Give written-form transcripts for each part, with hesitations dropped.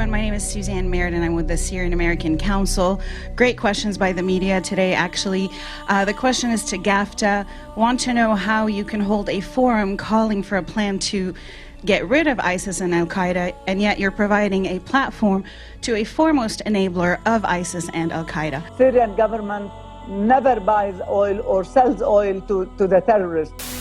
Shaaban. My name is Suzanne Merritt, and I'm with the Syrian American Council. Great questions by the media today, actually. The question is to GAFTA. Want to know how you can hold a forum calling for a plan to get rid of ISIS and Al-Qaeda, and yet you're providing a platform to a foremost enabler of ISIS and Al-Qaeda. Syrian government never buys oil or sells oil to the terrorists.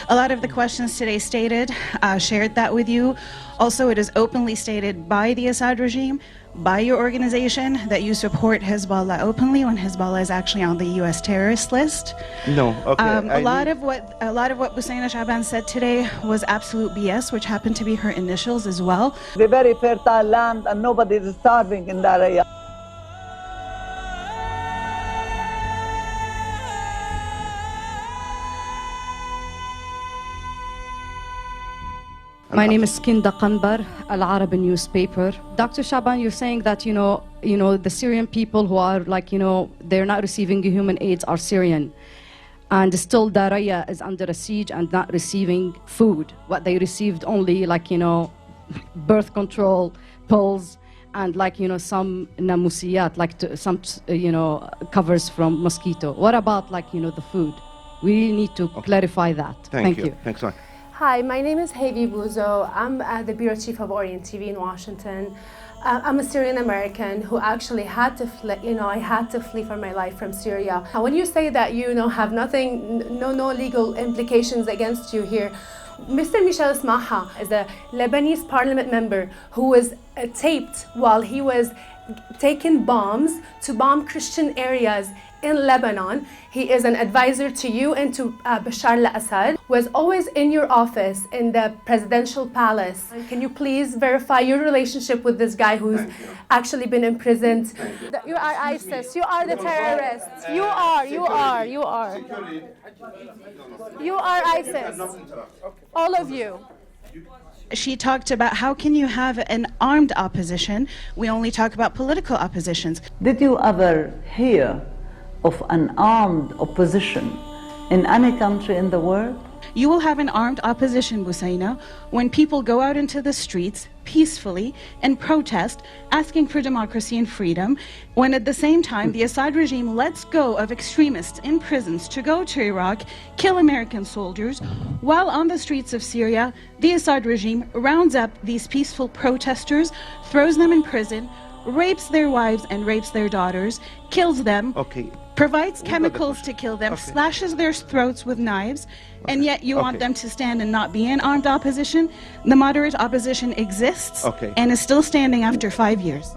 A lot of the questions today shared that with you. Also, it is openly stated by the Assad regime, by your organization, that you support Hezbollah openly when Hezbollah is actually on the U.S. terrorist list. No, okay. A lot of what Bouthaina Shaaban said today was absolute BS, which happened to be her initials as well. The very fertile land, and nobody is starving in that area. My name is Kinda Qanbar, Al-Arabi newspaper. Dr. Shaaban, you're saying that, the Syrian people who are they're not receiving human aids are Syrian. And still Daraya is under a siege and not receiving food. What they received only birth control pills and some namusiyat, some covers from mosquito. What about the food? We really need to clarify that. Thank you. Thanks a lot. Hi, my name is Heidi Buzo. I'm the bureau chief of Orient TV in Washington. I'm a Syrian American who actually had to flee. I had to flee for my life from Syria. And when you say that have nothing, no legal implications against you here, Mr. Michel Smaha is a Lebanese parliament member who was taped while he was taking bombs to bomb Christian areas in Lebanon. He is an advisor to you and to Bashar al-Assad, was always in your office in the presidential palace. Can you please verify your relationship with this guy who's actually been imprisoned? You are ISIS, you are the terrorists. You are. You are ISIS, all of you. She talked about how can you have an armed opposition? We only talk about political oppositions. Did you ever hear of an armed opposition in any country in the world? You will have an armed opposition, Bouthaina, when people go out into the streets peacefully and protest, asking for democracy and freedom, when at the same time the Assad regime lets go of extremists in prisons to go to Iraq, kill American soldiers, while on the streets of Syria, the Assad regime rounds up these peaceful protesters, throws them in prison, rapes their wives and rapes their daughters, kills them, provides chemicals to kill them, slashes their throats with knives, and yet you want them to stand and not be in armed opposition. The moderate opposition exists and is still standing after 5 years.